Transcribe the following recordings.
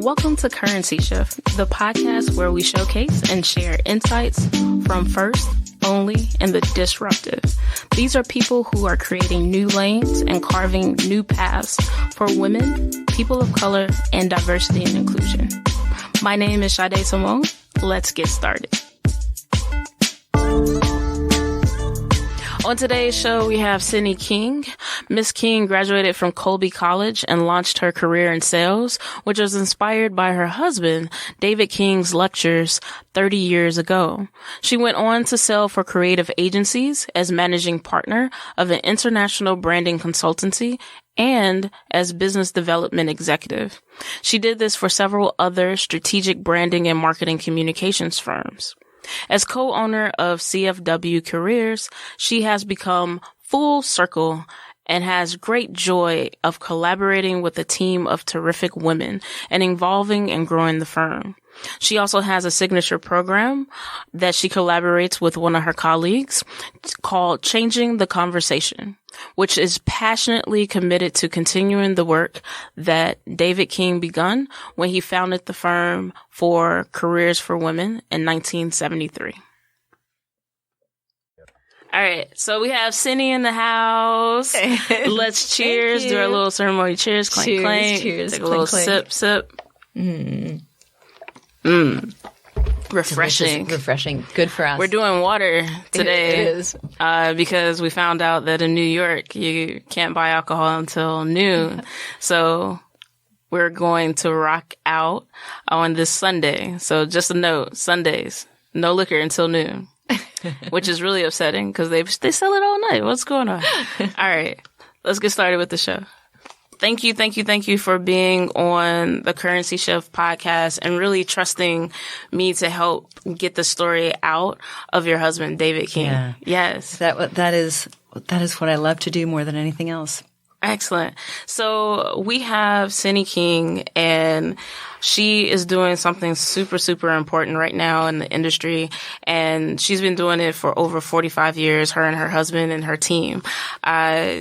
Welcome to Currency Shift, the podcast where we showcase and share insights from first, only, and the disruptive. These are people who are creating new lanes and carving new paths for women, people of color, and diversity and inclusion. My name is Sade Simone. Let's get started. On today's show, we have Sydney King. Miss King graduated from Colby College and launched her career in sales, which was inspired by her husband, David King's lectures 30 years ago. She went on to sell for creative agencies as managing partner of an international branding consultancy and as business development executive. She did this for several other strategic branding and marketing communications firms. As co-owner of CFW Careers, she has become full circle and has great joy of collaborating with a team of terrific women and evolving and growing the firm. She also has a signature program that she collaborates with one of her colleagues called Changing the Conversation, which is passionately committed to continuing the work that David King begun when he founded the firm for Careers for Women in 1973. All right, so we have Sydney in the house. Let's cheers, do our little ceremony. Cheers, clank, cheers, clank. Cheers, take a clank, little clank. sip. Refreshing. Delicious, refreshing. Good for us. We're doing water today. It is. Because we found out that in New York, you can't buy alcohol until noon. So we're going to rock out on this Sunday. So just a note, Sundays, no liquor until noon, which is really upsetting because they sell it all night. What's going on? All right, let's get started with the show. Thank you for being on the Currency Shift podcast and really trusting me to help get the story out of your husband, David King. Yeah. Yes. That is what I love to do more than anything else. Excellent. So we have Sydney King, and she is doing something super, super important right now in the industry. And she's been doing it for over 45 years, her and her husband and her team.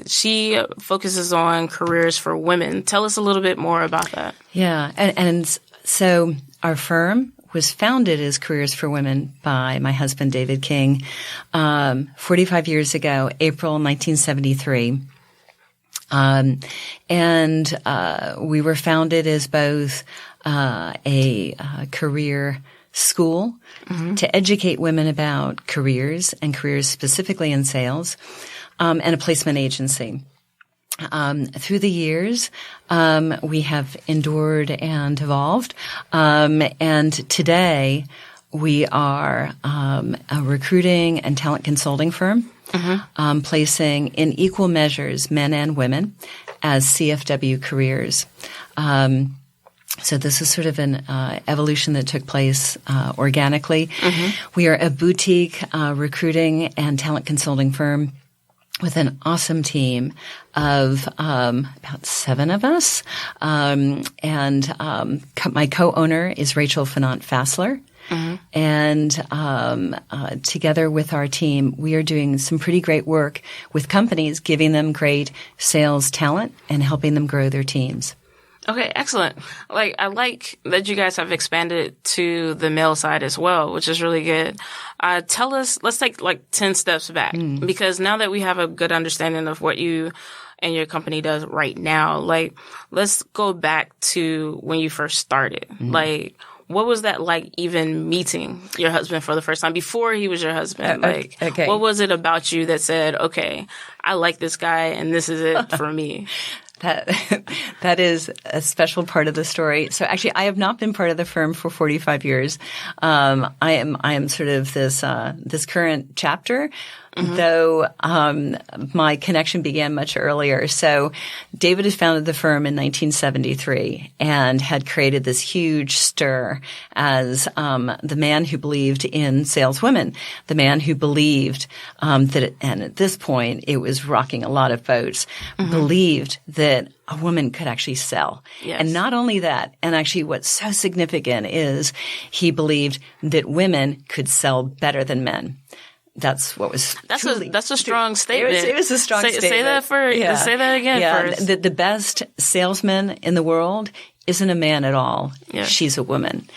She focuses on careers for women. Tell us a little bit more about that. Yeah. And so our firm was founded as Careers for Women by my husband, David King, 45 years ago, April 1973. We were founded as both a career school to educate women about careers and careers specifically in sales, and a placement agency. Through the years, we have endured and evolved, and today we are a recruiting and talent consulting firm. Placing in equal measures men and women as CFW careers. So this is sort of an evolution that took place organically. We are a boutique recruiting and talent consulting firm with an awesome team of about 7 of us. My co-owner is Rachel Fenant-Fassler. And together with our team, we are doing some pretty great work with companies, giving them great sales talent and helping them grow their teams. Okay, excellent. I like that you guys have expanded to the male side as well, which is really good. Tell us, let's take 10 steps back, because now that we have a good understanding of what you and your company does right now, let's go back to when you first started. What was that like, even meeting your husband for the first time before he was your husband? Okay. What was it about you that said, okay, I like this guy and this is it for me? That is a special part of the story. So actually, I have not been part of the firm for 45 years. I am sort of this current chapter. Though my connection began much earlier. So David had founded the firm in 1973 and had created this huge stir as the man who believed in saleswomen, the man who believed that and at this point it was rocking a lot of boats, believed that a woman could actually sell. Yes. And not only that, and actually what's so significant is he believed that women could sell better than men. That's what was that's a strong statement. It was a strong statement. Say that again first. The best salesman in the world isn't a man at all. Yeah. She's a woman.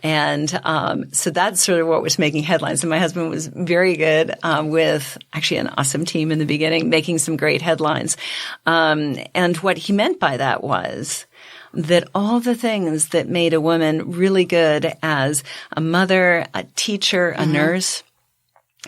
And so that's sort of what was making headlines. And my husband was very good with actually an awesome team in the beginning, making some great headlines. And what he meant by that was that all the things that made a woman really good as a mother, a teacher, a nurse,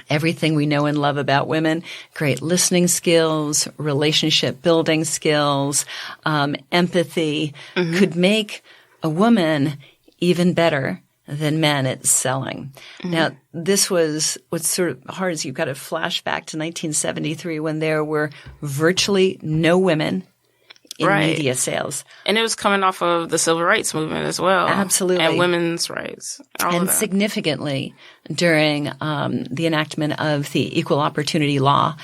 everything we know and love about women, great listening skills, relationship building skills, empathy, could make a woman even better than men at selling. Now, this was what's sort of hard is you've got to flash back to 1973 when there were virtually no women in media sales. And it was coming off of the civil rights movement as well. Absolutely. And women's rights. And significantly during the enactment of the Equal Opportunity Law,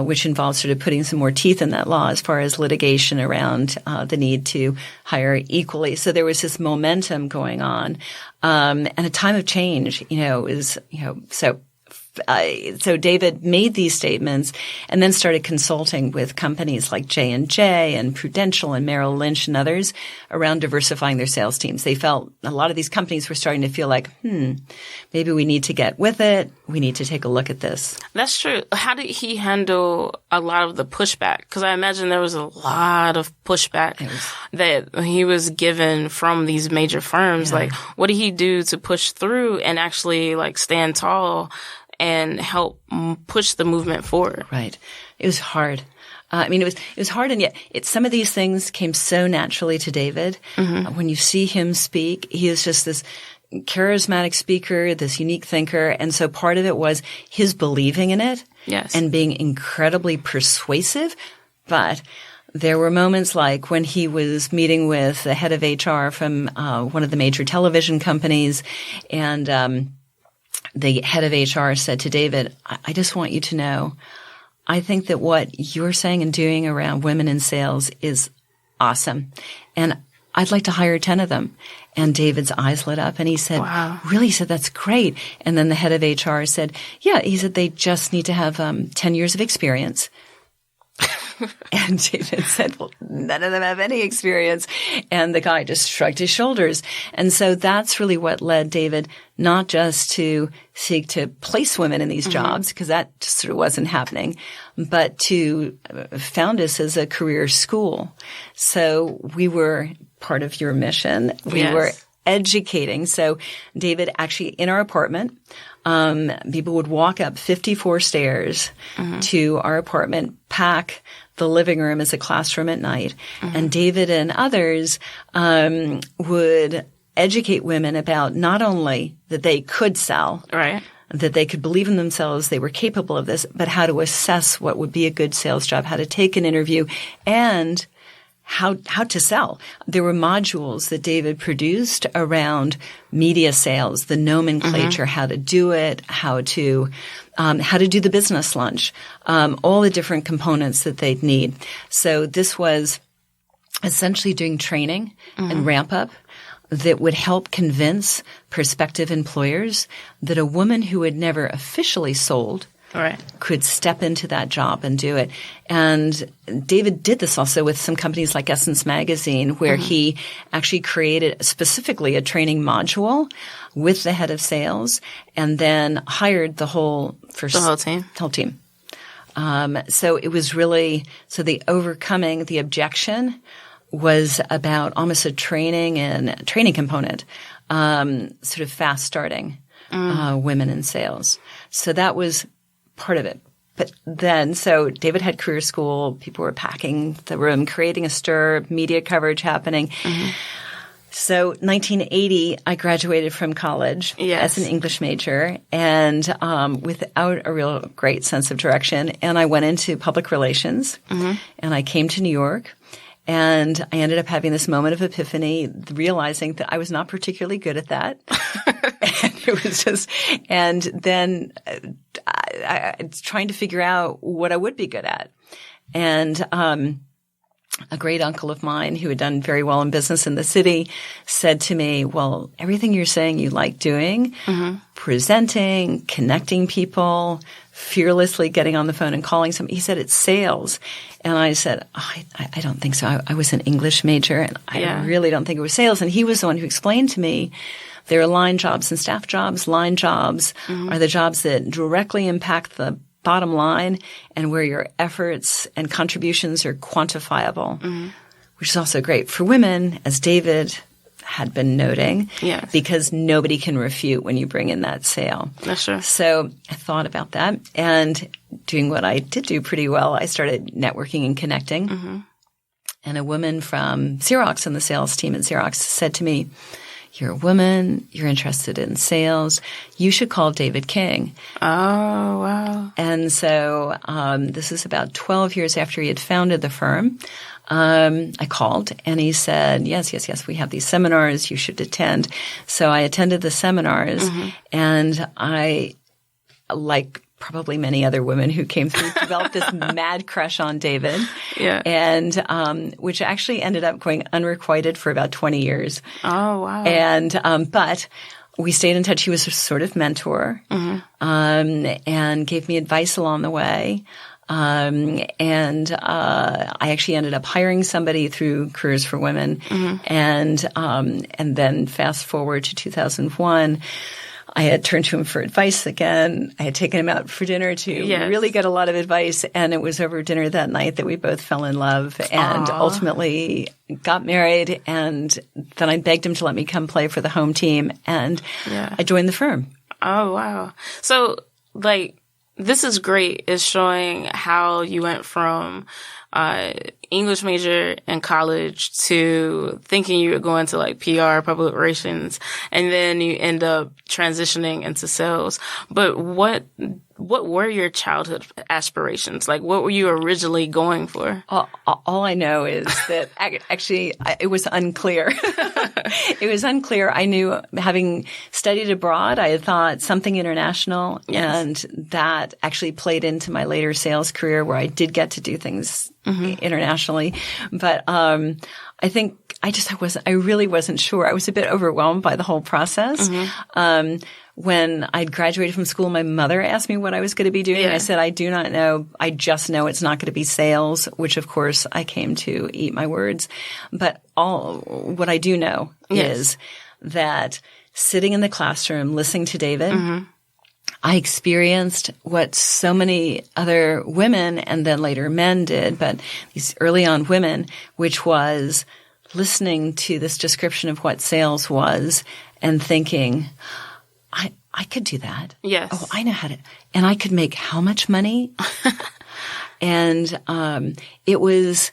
which involves sort of putting some more teeth in that law as far as litigation around the need to hire equally. So there was this momentum going on, and a time of change, so David made these statements and then started consulting with companies like J&J and Prudential and Merrill Lynch and others around diversifying their sales teams. They felt a lot of these companies were starting to feel like, maybe we need to get with it. We need to take a look at this. That's true. How did he handle a lot of the pushback? Because I imagine there was a lot of pushback that he was given from these major firms. Like, what did he do to push through and actually stand tall and help push the movement forward? Right. It was hard. It was hard, and yet some of these things came so naturally to David. When you see him speak, he is just this charismatic speaker, this unique thinker, and so part of it was his believing in it and being incredibly persuasive. But there were moments like when he was meeting with the head of HR from one of the major television companies, and the head of HR said to David, I just want you to know, I think that what you're saying and doing around women in sales is awesome. And I'd like to hire 10 of them. And David's eyes lit up and he said, wow. Really? He said, that's great. And then the head of HR said, yeah, he said, they just need to have 10 years of experience. And David said, well, none of them have any experience. And the guy just shrugged his shoulders. And so that's really what led David not just to seek to place women in these jobs, because that just sort of wasn't happening, but to found us as a career school. So we were part of your mission. We were educating. So David, actually in our apartment, people would walk up 54 stairs to our apartment, pack the living room as a classroom at night. And David and others would educate women about not only that they could sell, that they could believe in themselves, they were capable of this, but how to assess what would be a good sales job, how to take an interview, and how to sell. There were modules that David produced around media sales, the nomenclature, how to do it, how to do the business lunch, all the different components that they'd need. So this was essentially doing training and ramp up that would help convince prospective employers that a woman who had never officially sold could step into that job and do it. And David did this also with some companies like Essence Magazine, where he actually created specifically a training module with the head of sales and then hired the whole team. So it was really – so the overcoming the objection was about almost a training component, sort of fast starting women in sales. So that was – part of it. But then, so David had career school, people were packing the room, creating a stir, media coverage happening. So 1980, I graduated from college as an English major and without a real great sense of direction. And I went into public relations and I came to New York. And I ended up having this moment of epiphany, realizing that I was not particularly good at that. And it was just, and then I trying to figure out what I would be good at. And a great uncle of mine who had done very well in business in the city said to me, well, everything you're saying you like doing, presenting, connecting people, fearlessly getting on the phone and calling somebody. He said, it's sales. And I said, oh, I don't think so. I was an English major, and I really don't think it was sales. And he was the one who explained to me there are line jobs and staff jobs. Line jobs are the jobs that directly impact the bottom line and where your efforts and contributions are quantifiable, which is also great for women, as David had been noting, because nobody can refute when you bring in that sale. That's true. So I thought about that, and doing what I did do pretty well, I started networking and connecting. And a woman from Xerox on the sales team at Xerox said to me, you're a woman, you're interested in sales, you should call David King. Oh, wow. And so this is about 12 years after he had founded the firm. I called, and he said, yes, we have these seminars, you should attend. So I attended the seminars, and I, like probably many other women who came through, developed this mad crush on David. And which actually ended up going unrequited for about 20 years. Oh, wow. And but we stayed in touch. He was a sort of mentor, and gave me advice along the way. And I actually ended up hiring somebody through Careers for Women. And then fast forward to 2001, I had turned to him for advice again. I had taken him out for dinner to really get a lot of advice. And it was over dinner that night that we both fell in love and ultimately got married. And then I begged him to let me come play for the home team. And I joined the firm. Oh, wow. So, this is great. It's showing how you went from English major in college to thinking you were going to PR, public relations, and then you end up transitioning into sales. But what were your childhood aspirations? What were you originally going for? All I know is that actually it was unclear. It was unclear. I knew, having studied abroad, I had thought something international, and that actually played into my later sales career where I did get to do things internationally. But I think I really wasn't sure. I was a bit overwhelmed by the whole process. When I'd graduated from school, my mother asked me what I was going to be doing. I said, I do not know. I just know it's not going to be sales, which of course I came to eat my words. But what I do know is that sitting in the classroom, listening to David, I experienced what so many other women and then later men did, but these early on women, which was listening to this description of what sales was and thinking, I could do that. Yes. Oh, I know how to. And I could make how much money? And it was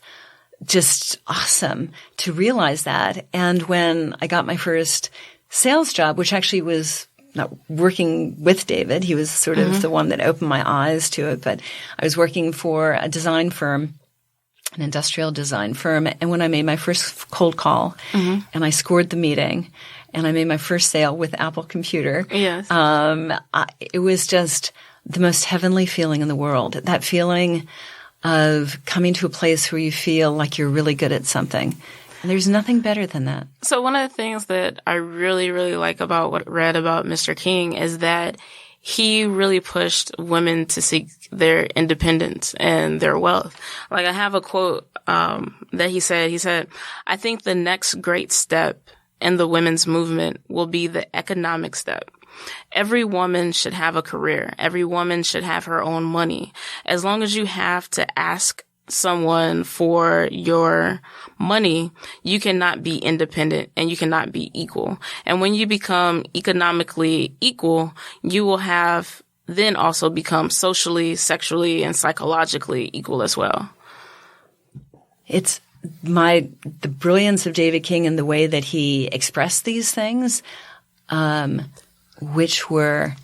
just awesome to realize that. And when I got my first sales job, which actually was not working with David, he was sort of the one that opened my eyes to it, but I was working for a design firm, an industrial design firm. And when I made my first cold call and I scored the meeting and I made my first sale with Apple Computer, it was just the most heavenly feeling in the world. That feeling of coming to a place where you feel like you're really good at something. And there's nothing better than that. So one of the things that I really, really like about what I read about Mr. King is that he really pushed women to seek their independence and their wealth. I have a quote that he said, I think the next great step in the women's movement will be the economic step. Every woman should have a career. Every woman should have her own money. As long as you have to ask someone for your money, you cannot be independent and you cannot be equal. And when you become economically equal, you will have then also become socially, sexually, and psychologically equal as well. It's the brilliance of David King and the way that he expressed these things, which were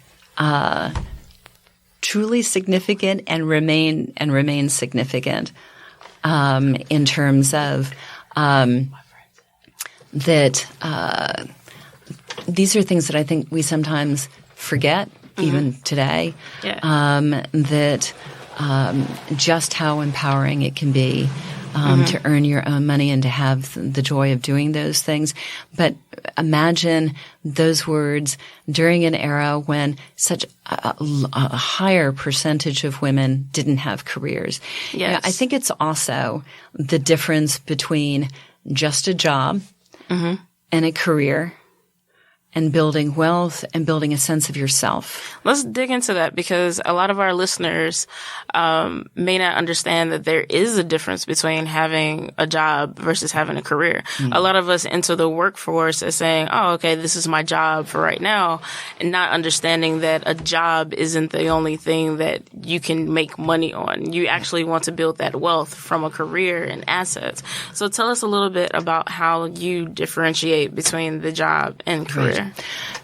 truly significant and remain significant in terms of that. These are things that I think we sometimes forget, even today. That just how empowering it can be to earn your own money and to have the joy of doing those things. But imagine those words during an era when such a higher percentage of women didn't have careers. Yes. You know, I think it's also the difference between just a job and a career and building wealth and building a sense of yourself. Let's dig into that, because a lot of our listeners may not understand that there is a difference between having a job versus having a career. A lot of us enter the workforce as saying, oh, okay, this is my job for right now, and not understanding that a job isn't the only thing that you can make money on. You actually want to build that wealth from a career and assets. So tell us a little bit about how you differentiate between the job and career.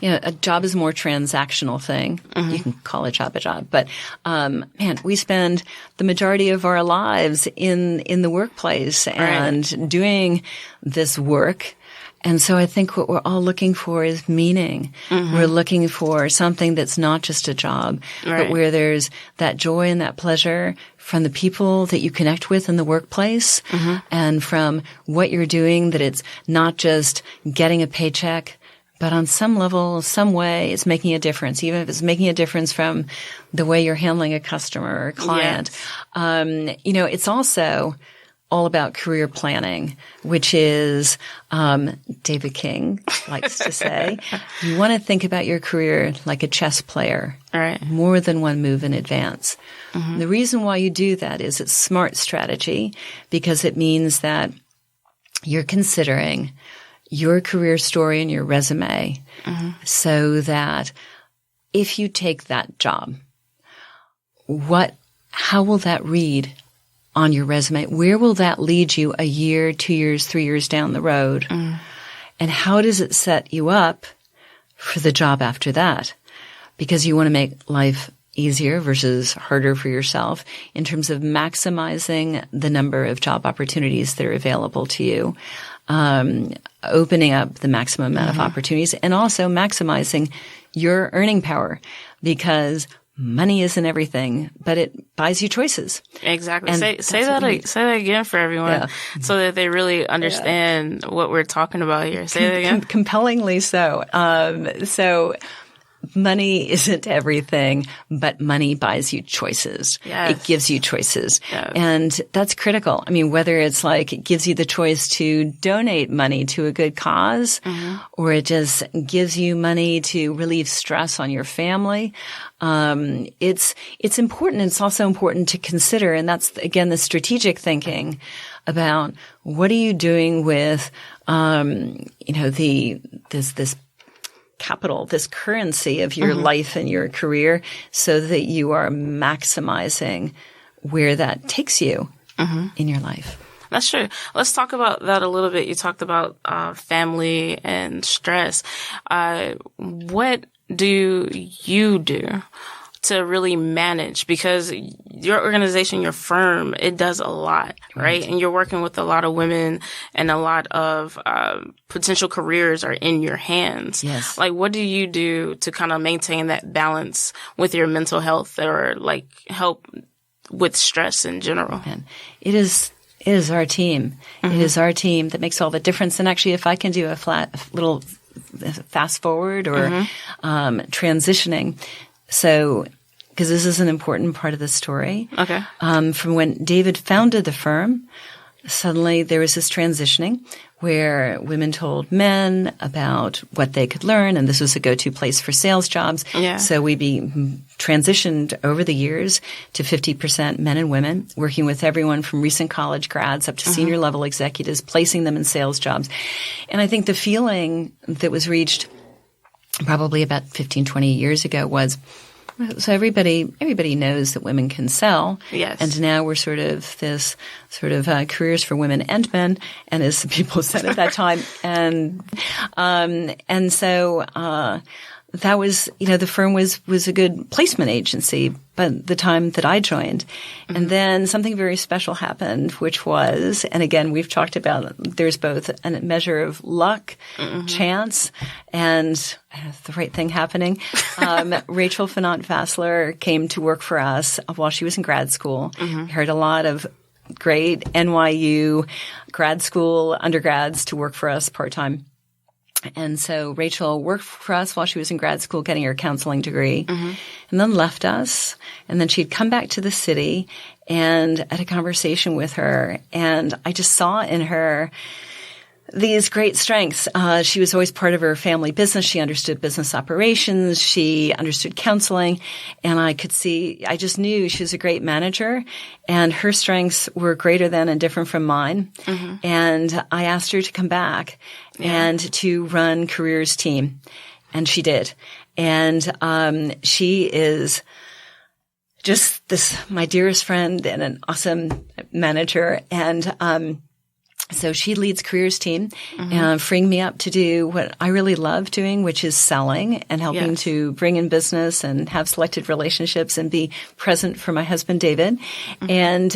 You know, a job is a more transactional thing. You can call a job, but man, we spend the majority of our lives in the workplace and doing this work. And so I think what we're all looking for is meaning. We're looking for something that's not just a job, but where there's that joy and that pleasure from the people that you connect with in the workplace and from what you're doing, that it's not just getting a paycheck, but on some level, some way, it's making a difference, even if it's making a difference from the way you're handling a customer or a client. Yes. You know, it's also all about career planning, which is, David King likes to say, you want to think about your career like a chess player, more than one move in advance. The reason why you do that is it's smart strategy, because it means that you're considering your career story and your resume so that if you take that job, how will that read on your resume? Where will that lead you a year, 2 years, 3 years down the road? And how does it set you up for the job after that? Because you want to make life easier versus harder for yourself in terms of maximizing the number of job opportunities that are available to you. Opening up the maximum amount of opportunities, and also maximizing your earning power, because money isn't everything, but it buys you choices. Exactly. Say that again for everyone, so that they really understand what we're talking about here. Say that again. Compellingly so. So money isn't everything, but money buys you choices. Yes. It gives you choices. Yes. And that's critical. I mean, whether it's like it gives you the choice to donate money to a good cause, or it just gives you money to relieve stress on your family. It's important. It's also important to consider, and that's again the strategic thinking about what are you doing with, this capital, this currency of your life and your career, so that you are maximizing where that takes you in your life. That's true. Let's talk about that a little bit. You talked about family and stress. What do you do to really manage? Because your organization, your firm, it does a lot, right? And you're working with a lot of women, and a lot of potential careers are in your hands. Yes. Like, what do you do to kind of maintain that balance with your mental health, or like help with stress in general? And it is our team. It is our team that makes all the difference. And actually, if I can do a little fast forward or transitioning. So, because this is an important part of the story. Okay. From when David founded the firm, suddenly there was this transitioning where women told men about what they could learn, and this was a go-to place for sales jobs. Yeah. So we transitioned over the years to 50% men and women, working with everyone from recent college grads up to senior level executives, placing them in sales jobs. And I think the feeling that was reached probably about 15, 20 years ago was, so everybody knows that women can sell. Yes. And now we're sort of this careers for women and men, and as people said at that time. And so that was, the firm was a good placement agency, but the time that I joined. And then something very special happened, which was, and again, we've talked about, there's both a measure of luck, chance, and the right thing happening. Rachel Fenant Vassler came to work for us while she was in grad school. Heard a lot of great NYU grad school undergrads to work for us part-time. And so Rachel worked for us while she was in grad school getting her counseling degree and then left us. And then she'd come back to the city and I had a conversation with her. And I just saw in her these great strengths. She was always part of her family business. She understood business operations. She understood counseling. And I just knew she was a great manager and her strengths were greater than and different from mine. And I asked her to come back and to run careers team. And she did. And she is just my dearest friend and an awesome manager. And so she leads careers team, freeing me up to do what I really love doing, which is selling and helping to bring in business and have selected relationships and be present for my husband, David. And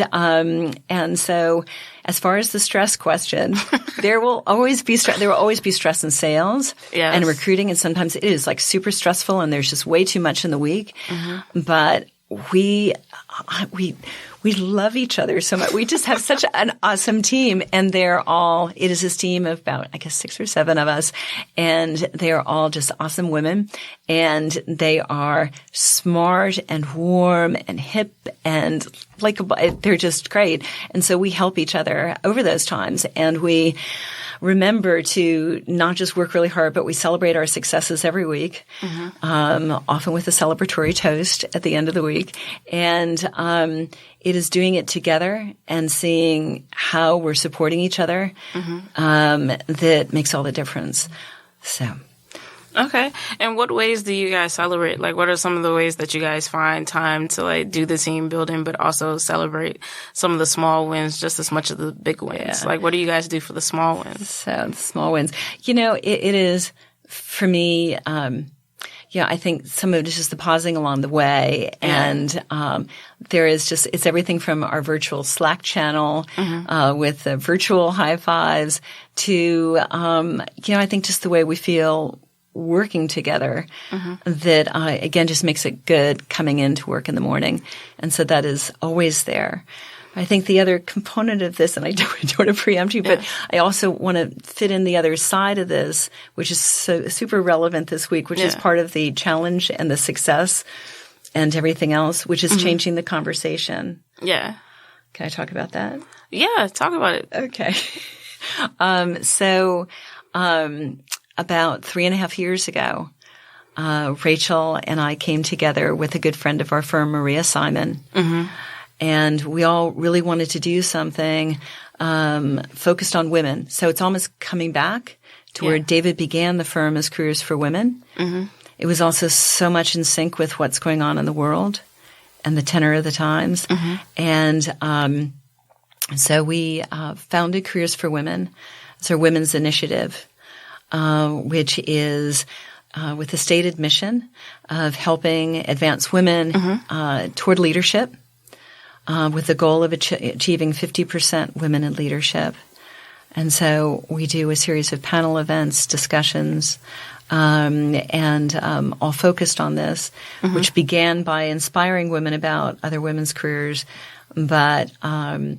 so as far as the stress question, there will always be stress. There will always be stress in sales and recruiting. And sometimes it is like super stressful and there's just way too much in the week. But we love each other so much. We just have such an awesome team and it is this team of about, I guess, 6 or 7 of us. And they are all just awesome women and they are smart and warm and hip and likable. They're just great. And so we help each other over those times and we remember to not just work really hard, but we celebrate our successes every week, often with a celebratory toast at the end of the week. And it is doing it together and seeing how we're supporting each other that makes all the difference. So. Okay. And what ways do you guys celebrate? Like, what are some of the ways that you guys find time to like do the team building, but also celebrate some of the small wins just as much as the big wins? Yeah. Like, what do you guys do for the small wins? So the small wins, it is for me, I think some of it is just the pausing along the way. And there is it's everything from our virtual Slack channel with the virtual high fives to, I think just the way we feel working together that again just makes it good coming into work in the morning. And so that is always there. I think the other component of this, and I don't want to preempt you, but I also want to fit in the other side of this, which is so super relevant this week, which is part of the challenge and the success and everything else, which is changing the conversation. Yeah. Can I talk about that? Yeah, talk about it. Okay. About 3.5 years ago, Rachel and I came together with a good friend of our firm, Maria Simon. And we all really wanted to do something focused on women. So it's almost coming back to where David began the firm as Careers for Women. It was also so much in sync with what's going on in the world and the tenor of the times. And so we founded Careers for Women. It's our women's initiative, which is with the stated mission of helping advance women toward leadership. With the goal of achieving 50% women in leadership. And so we do a series of panel events, discussions, and all focused on this, which began by inspiring women about other women's careers, but we're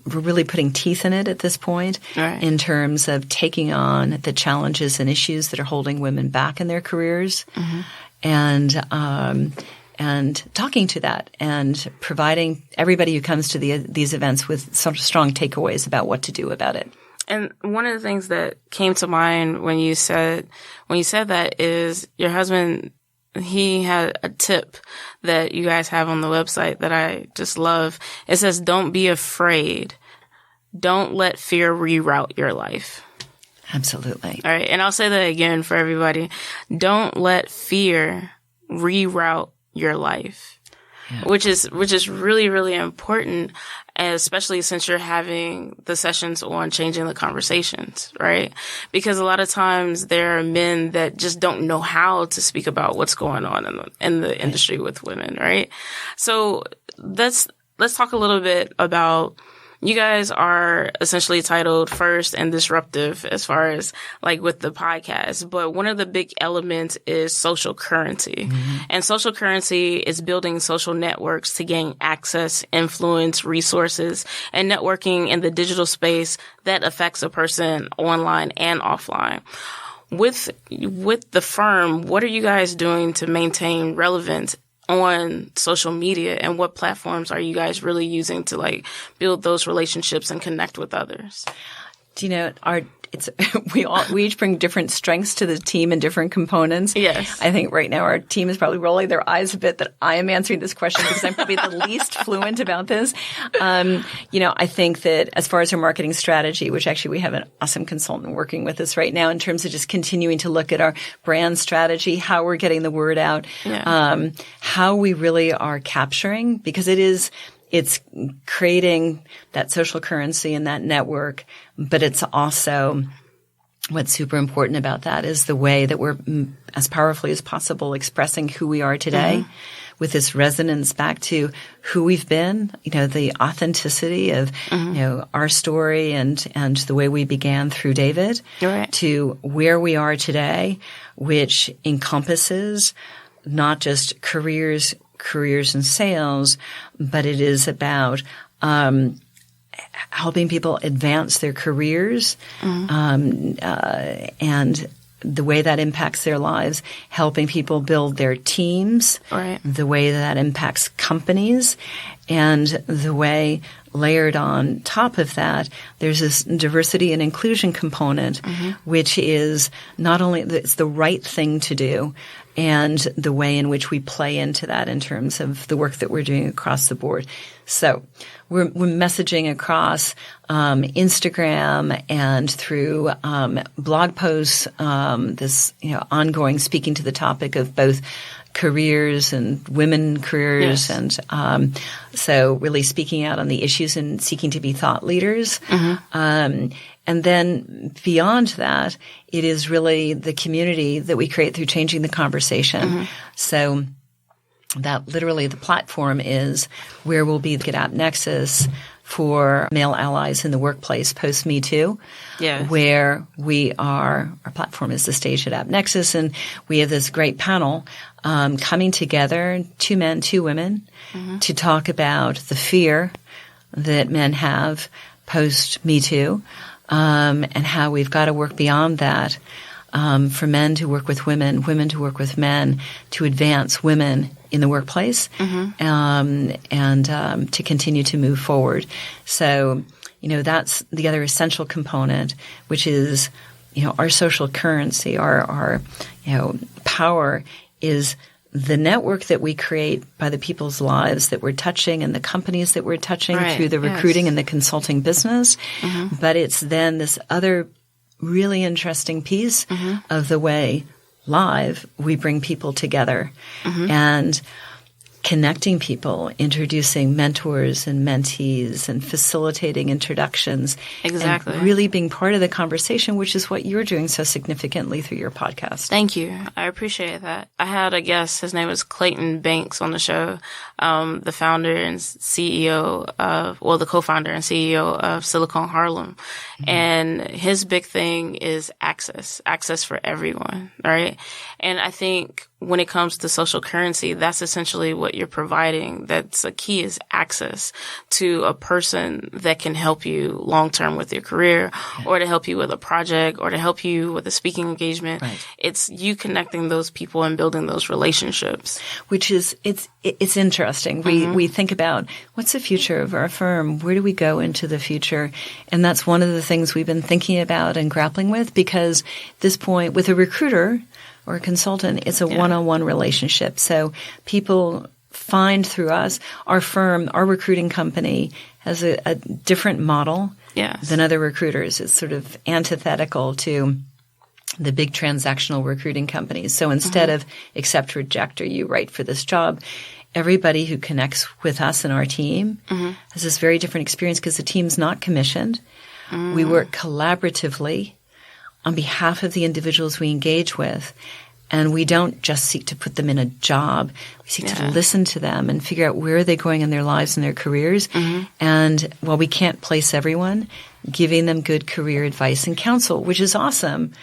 really putting teeth in it at this point in terms of taking on the challenges and issues that are holding women back in their careers and talking to that and providing everybody who comes to these events with some strong takeaways about what to do about it. And one of the things that came to mind when you said that is your husband, he had a tip that you guys have on the website that I just love. It says, don't be afraid. Don't let fear reroute your life. Absolutely. All right. And I'll say that again for everybody. Don't let fear reroute your life, which is really, really important, especially since you're having the sessions on changing the conversations, right? Because a lot of times there are men that just don't know how to speak about what's going on in the industry with women, right? So let's talk a little bit about you guys are essentially titled First and Disruptive as far as like with the podcast. But one of the big elements is social currency. And social currency is building social networks to gain access, influence, resources, and networking in the digital space that affects a person online and offline. With the firm, what are you guys doing to maintain relevance on social media, and what platforms are you guys really using to like build those relationships and connect with others? Do you know, we each bring different strengths to the team and different components. Yes. I think right now our team is probably rolling their eyes a bit that I am answering this question because I'm probably the least fluent about this. I think that as far as our marketing strategy, which actually we have an awesome consultant working with us right now in terms of just continuing to look at our brand strategy, how we're getting the word out, how we really are capturing, because it's creating that social currency and that network, but it's also what's super important about that is the way that we're as powerfully as possible expressing who we are today with this resonance back to who we've been, the authenticity of, our story and the way we began through David to where we are today, which encompasses not just careers and sales, but it is about helping people advance their careers and the way that impacts their lives, helping people build their teams, the way that impacts companies, and the way layered on top of that, there's this diversity and inclusion component, which is not only it's the right thing to do, and the way in which we play into that in terms of the work that we're doing across the board. So we're messaging across Instagram and through blog posts, this ongoing speaking to the topic of both careers and women careers, and so really speaking out on the issues and seeking to be thought leaders. And then beyond that, it is really the community that we create through changing the conversation. So that literally the platform is where we'll be at App Nexus for male allies in the workplace post Me Too, where our platform is the stage at App Nexus, and we have this great panel coming together, 2 men, 2 women, to talk about the fear that men have post Me Too, and how we've got to work beyond that for men to work with women, women to work with men, to advance women in the workplace, and to continue to move forward. So, that's the other essential component, which is, our social currency, our power is the network that we create by the people's lives that we're touching and the companies that we're touching through the recruiting and the consulting business. But it's then this other really interesting piece of the way live we bring people together and connecting people, introducing mentors and mentees and facilitating introductions. Exactly. And really being part of the conversation, which is what you're doing so significantly through your podcast. Thank you. I appreciate that. I had a guest, his name was Clayton Banks on the show, the founder and CEO the co-founder and CEO of Silicon Harlem. And his big thing is access for everyone, right? And I think when it comes to social currency, that's essentially what you're providing. That's a key, is access to a person that can help you long term with your career, or to help you with a project, or to help you with a speaking engagement. It's you connecting those people and building those relationships. Which is, it's interesting. We think about what's the future of our firm? Where do we go into the future? And that's one of the things we've been thinking about and grappling with, because at this point with a recruiter or a consultant, it's a one-on-one relationship. So people find through us, our firm, our recruiting company has a different model than other recruiters. It's sort of antithetical to the big transactional recruiting companies. So instead of accept, reject, or you right for this job, everybody who connects with us and our team has this very different experience because the team's not commissioned. We work collaboratively on behalf of the individuals we engage with, And we don't just seek to put them in a job. We seek to listen to them and figure out where are they going in their lives and their careers. And while we can't place everyone, giving them good career advice and counsel, which is awesome.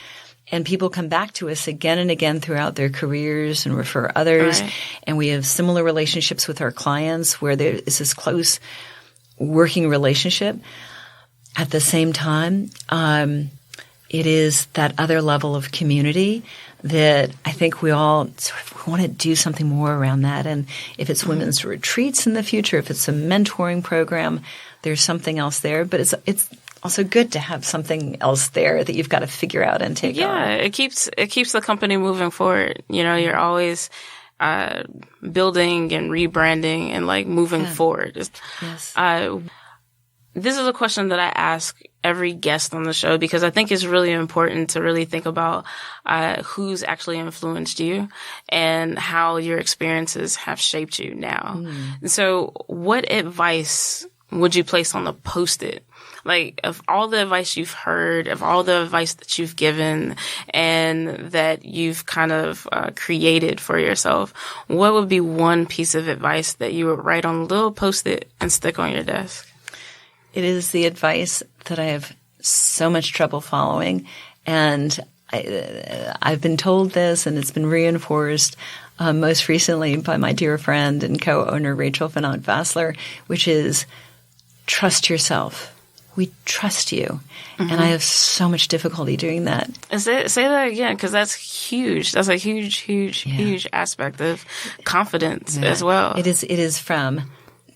And people come back to us again and again throughout their careers and refer others. Right. And we have similar relationships with our clients where there is this close working relationship. At the same time, it is that other level of community that I think we all want to do something more around that. And if it's women's retreats in the future, if it's a mentoring program, there's something else there. But it's also good to have something else there that you've got to figure out and take on. Yeah, it keeps the company moving forward. You know, you're always building and rebranding and like moving forward. Yes. This is a question that I ask every guest on the show because I think it's really important to really think about who's actually influenced you and how your experiences have shaped you now. And so what advice would you place on the Post-it? Like, of all the advice you've heard, of all the advice that you've given and that you've kind of created for yourself, what would be one piece of advice that you would write on a little Post-it and stick on your desk? It is the advice that I have so much trouble following. And I've been told this, and it's been reinforced most recently by my dear friend and co-owner Rachel Vassler, which is trust yourself. We trust you. And I have so much difficulty doing that. And say that again, because that's huge. That's a huge aspect of confidence as well. It is from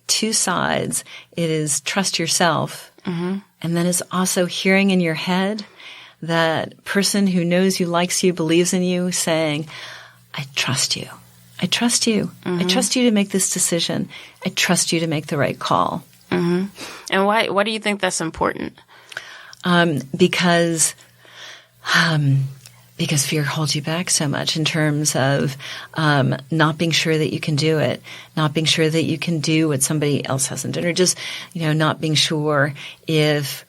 two sides. It is trust yourself. And then it's also hearing in your head that person who knows you, likes you, believes in you, saying, I trust you. I trust you. I trust you to make this decision. I trust you to make the right call. And why do you think that's important? Because fear holds you back so much in terms of not being sure that you can do it, not being sure that you can do what somebody else hasn't done, or just, not being sure if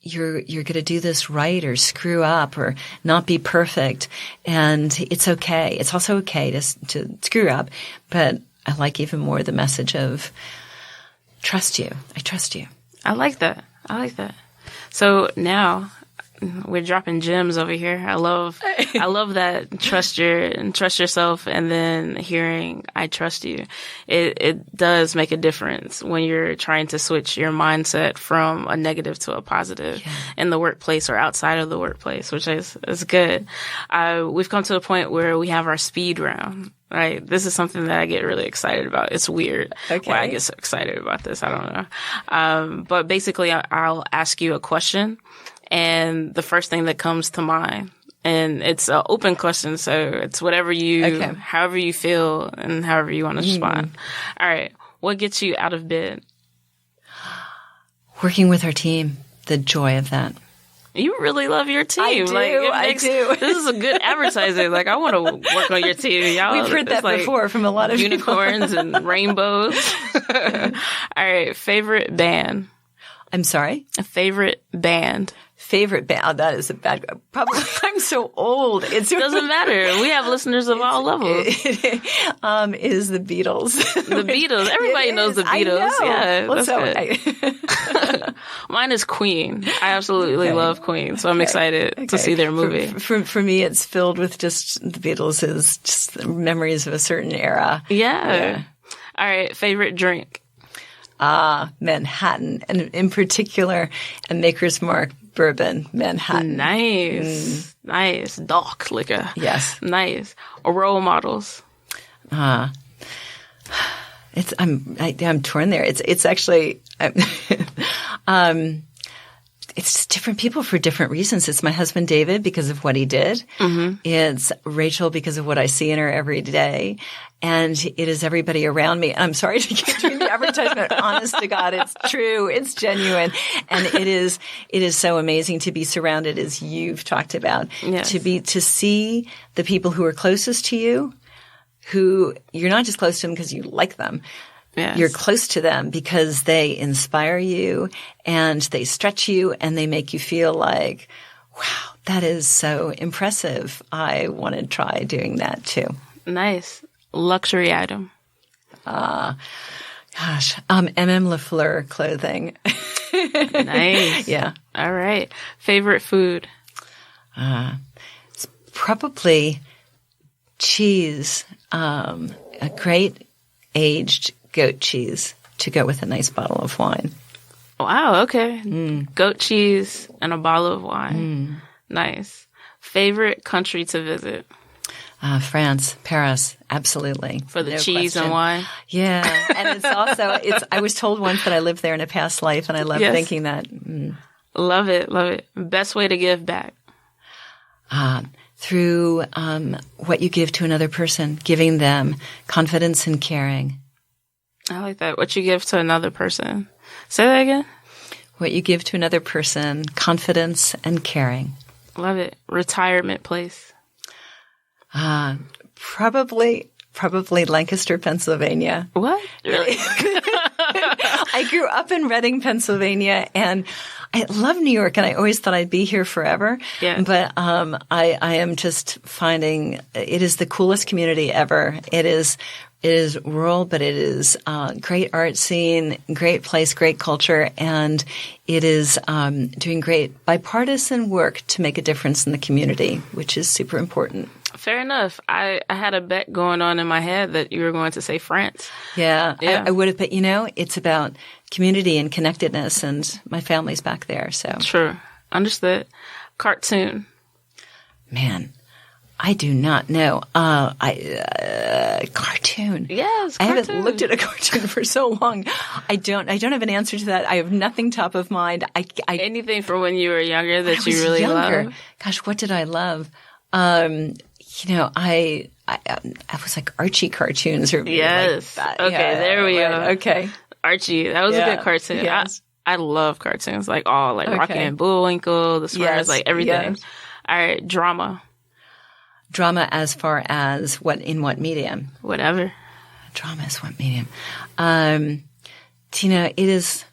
you're going to do this right or screw up or not be perfect. And it's okay. It's also okay to screw up, but I like even more the message of trust you. I trust you. I like that. So now we're dropping gems over here. I love that trust yourself, and then hearing I trust you. It does make a difference when you're trying to switch your mindset from a negative to a positive in the workplace or outside of the workplace, which is good. We've come to the point where we have our speed round. Right. This is something that I get really excited about. It's weird why I get so excited about this. I don't know. But basically, I'll ask you a question, and the first thing that comes to mind, and it's an open question, so it's however you feel and however you want to respond. All right. What gets you out of bed? Working with our team. The joy of that. You really love your team. I do. I do. This is a good advertising. Like, I want to work on your team. Y'all, we've heard that before from a lot of unicorns people. And rainbows. All right. Favorite band? I'm sorry? A favorite band. Favorite band? Oh, that is a bad – probably I'm so old. It doesn't matter. We have listeners of all levels. Is the Beatles. The Beatles. Everybody knows the Beatles. I know. Yeah, that's good. Mine is Queen. I absolutely love Queen, so I'm excited to see their movie. For me, it's filled with just the Beatles is just memories of a certain era. Yeah. All right. Favorite drink? Manhattan, and in particular, a Maker's Mark bourbon, Manhattan. Nice. Dark liquor. Yes. Nice. Or role models? I'm torn there. It's actually it's different people for different reasons. It's my husband David because of what he did. It's Rachel because of what I see in her every day. And it is everybody around me. I'm sorry to keep doing the advertisement. Honest to God, it's true. It's genuine. And it is so amazing to be surrounded, as you've talked about, to see the people who are closest to you, who you're not just close to them because you like them. Yes. You're close to them because they inspire you and they stretch you and they make you feel like, wow, That is so impressive. I want to try doing that too. Nice. Luxury item. MM Lafleur clothing. Nice. Yeah. All right. Favorite food? It's probably cheese, a great aged goat cheese to go with a nice bottle of wine. Wow. Okay. Goat cheese and a bottle of wine. Nice. Favorite country to visit? France, Paris, absolutely. For the No cheese question. and wine? Yeah. And it's also, I was told once that I lived there in a past life, and I love thinking that. Love it. Love it. Best way to give back? Through what you give to another person, giving them confidence and caring. I like that. What you give to another person. Say that again. What you give to another person, confidence and caring. Love it. Retirement place? Probably Lancaster, Pennsylvania. What? Really? I grew up in Reading, Pennsylvania, and I love New York, and I always thought I'd be here forever. Yeah. But I am just finding it is the coolest community ever. It is rural, but it is great art scene, great place, great culture, and it is doing great bipartisan work to make a difference in the community, which is super important. Fair enough. I had a bet going on in my head that you were going to say France. Yeah. I would have, but it's about community and connectedness, and my family's back there. So Sure. Understood. Cartoon. Man, I do not know. Cartoon. Yes, cartoon. I haven't looked at a cartoon for so long. I don't have an answer to that. I have nothing top of mind. Anything from when you were younger that you was really younger. love? Gosh, what did I love? I was like Archie cartoons or Yes. like that. Okay, Yeah, there we right. go. Okay. Archie. That was a good cartoon. Yes. I love cartoons, like all, like Rocky Okay. and Bullwinkle, the Swears, Yes, like everything. yes. All right, drama. Drama as far as in what medium? Whatever. Drama is what medium? It is.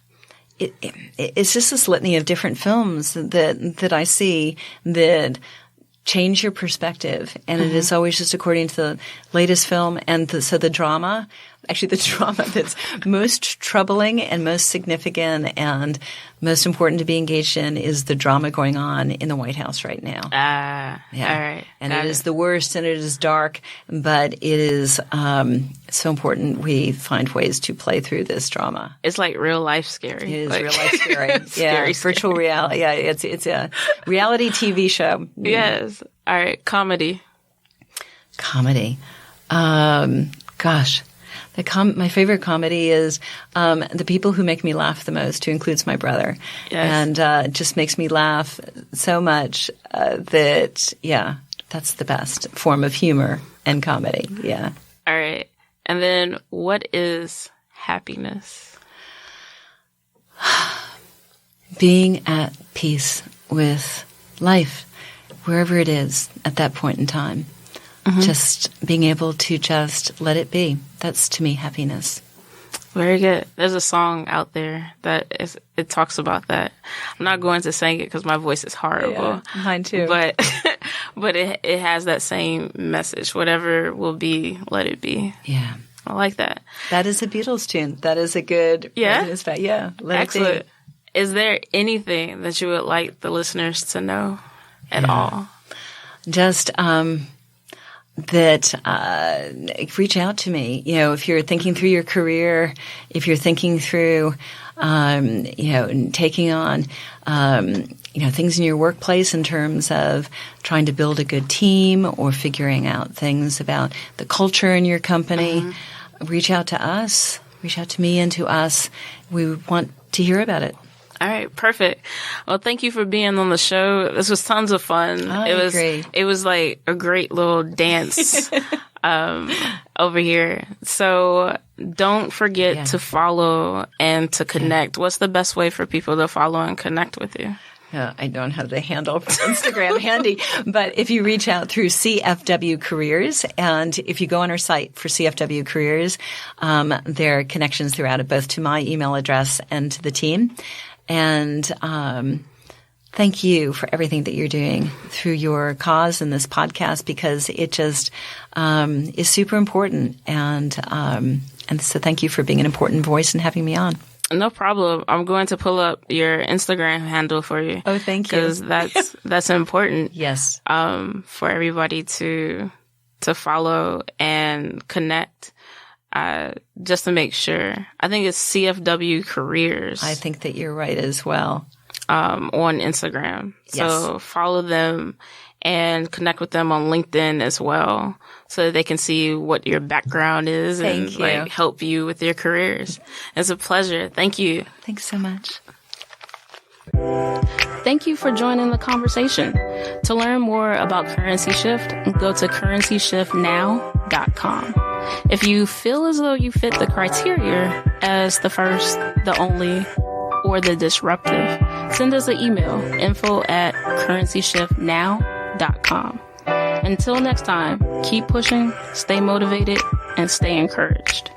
It's just this litany of different films that I see that change your perspective, and it is always just according to the latest film. And so the drama that's most troubling and most significant and most important to be engaged in is the drama going on in the White House right now. All right. And Got it is the worst, and it is dark, but it is so important we find ways to play through this drama. It's like real life scary. It is like, real life scary. Scary. Virtual reality. Yeah, it's a reality TV show. Yes. All right, comedy. Comedy. Gosh. My favorite comedy is The People Who Make Me Laugh the Most, who includes my brother. Yes. And it just makes me laugh so much that, that's the best form of humor and comedy. Yeah. All right. And then what is happiness? Being at peace with life, wherever it is at that point in time. Just being able to just let it be. That's, to me, happiness. Very good. There's a song out there it talks about that. I'm not going to sing it because my voice is horrible. Yeah, mine too. But it has that same message. Whatever will be, let it be. Yeah. I like that. That is a Beatles tune. That is a good. Yeah? Yeah. Let Excellent. it be. Is there anything that you would like the listeners to know at all? Just that reach out to me. If you're thinking through your career, if you're thinking through, taking on, things in your workplace in terms of trying to build a good team or figuring out things about the culture in your company, reach out to us. Reach out to me and to us. We want to hear about it. All right, perfect. Well, thank you for being on the show. This was tons of fun. I agree. It was like a great little dance over here. So don't forget to follow and to connect. What's the best way for people to follow and connect with you? I don't have the handle for Instagram handy, but if you reach out through CFW Careers, and if you go on our site for CFW Careers, there are connections throughout it, both to my email address and to the team. And thank you for everything that you're doing through your cause and this podcast, because it just is super important. And so thank you for being an important voice and having me on. No problem. I'm going to pull up your Instagram handle for you. Oh, thank you. Because that's important. Yes. For everybody to follow and connect. Just to make sure. I think it's CFW Careers. I think that you're right as well. On Instagram. Yes. So follow them and connect with them on LinkedIn as well, so that they can see what your background is and like help you with your careers. It's a pleasure. Thank you. Thanks so much. Thank you for joining the conversation. To learn more about Currency Shift, go to currencyshiftnow.com. If you feel as though you fit the criteria as the first, the only, or the disruptive, send us an email, info@currencyshiftnow.com. Until next time, keep pushing, stay motivated, and stay encouraged.